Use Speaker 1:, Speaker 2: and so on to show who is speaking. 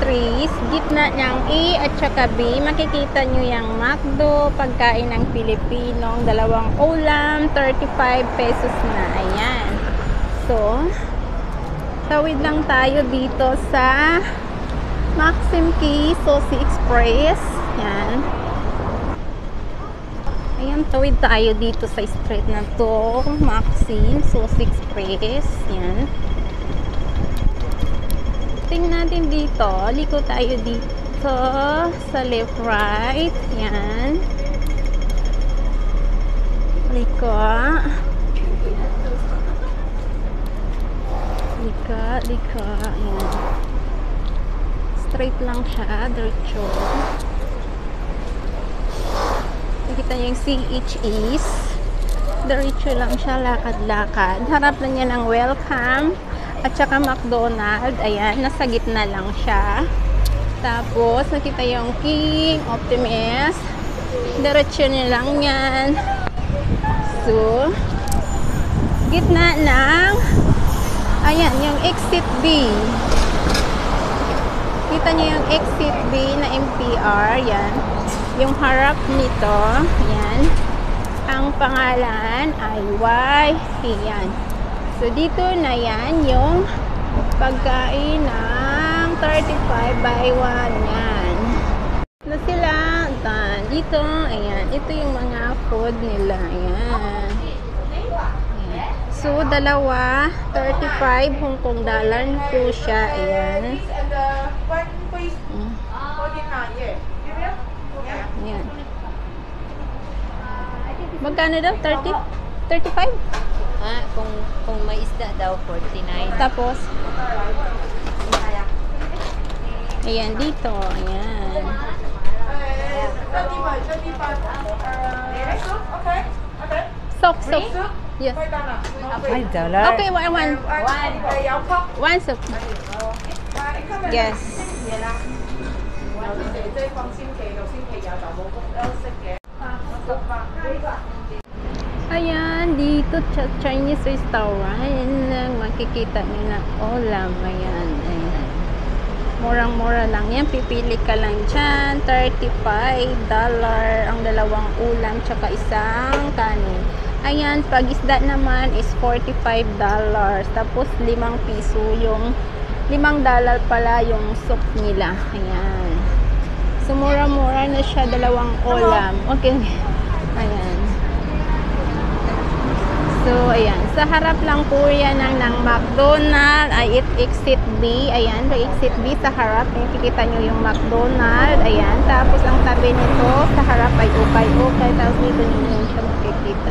Speaker 1: trees, gitna niyang A at saka B, makikita nyo yung McDo, pagkain ng Pilipino, dalawang ulam, 35 pesos na. Ayan. So, tawid lang tayo dito sa Maxim Key Sosi Express. Yan. Ayan, tawid tayo dito sa street na to. Maxim Sosi Express. Yan. Tingnan natin dito. Liko tayo dito sa left right. Yan. Liko. Lika. Ayan. Straight lang siya. Diretso. Nakita niyo yung CH East. Diretso lang siya. Lakad-lakad. Harap na niya ng Welcome. At saka McDonald's. Ayan. Nasa gitna lang siya. Tapos, nakita yung King, Optimist. Diretso niya lang yan. So, gitna ng ayan, yung exit B. Kita niyo yung exit B na MTR. Yan. Yung harap nito. Yan. Ang pangalan ay YP. Yan. So, dito na yan yung pagkain ng 35 by 1. Yan. Na sila. Dito. Ayan. Ito yung mga food nila. Ayan. So, dalawa, 35 Hong Kong dollar po siya. Ayan. Ayan. Magkano daw? 30? 35?
Speaker 2: Kung may isda daw, 49.
Speaker 1: Tapos, ayan, dito. Ayan. Sok. Yes.
Speaker 2: $5.
Speaker 1: Okay, one. One soup. Yes. Ayan, dito Chinese restaurant. Makikita nyo na ulam. Ayan. Murang-mura lang yan. Pipili ka lang dyan. $35 ang dalawang ulam tsaka isang kanin. Ayan, pag isda naman is $45. Tapos 5 piso yung $5 pala yung soup nila. Ayan. So, mura-mura na siya, dalawang ulam. Okay. Ayan. So, ayan. Sa harap lang po yan ng McDonald's. Ay, exit B. Ayan, sa exit B sa harap. Nakikita nyo yung McDonald's. Ayan. Tapos, ang tabi nito sa harap ay ukay-ukay. Tapos, dito nyo siya makikita.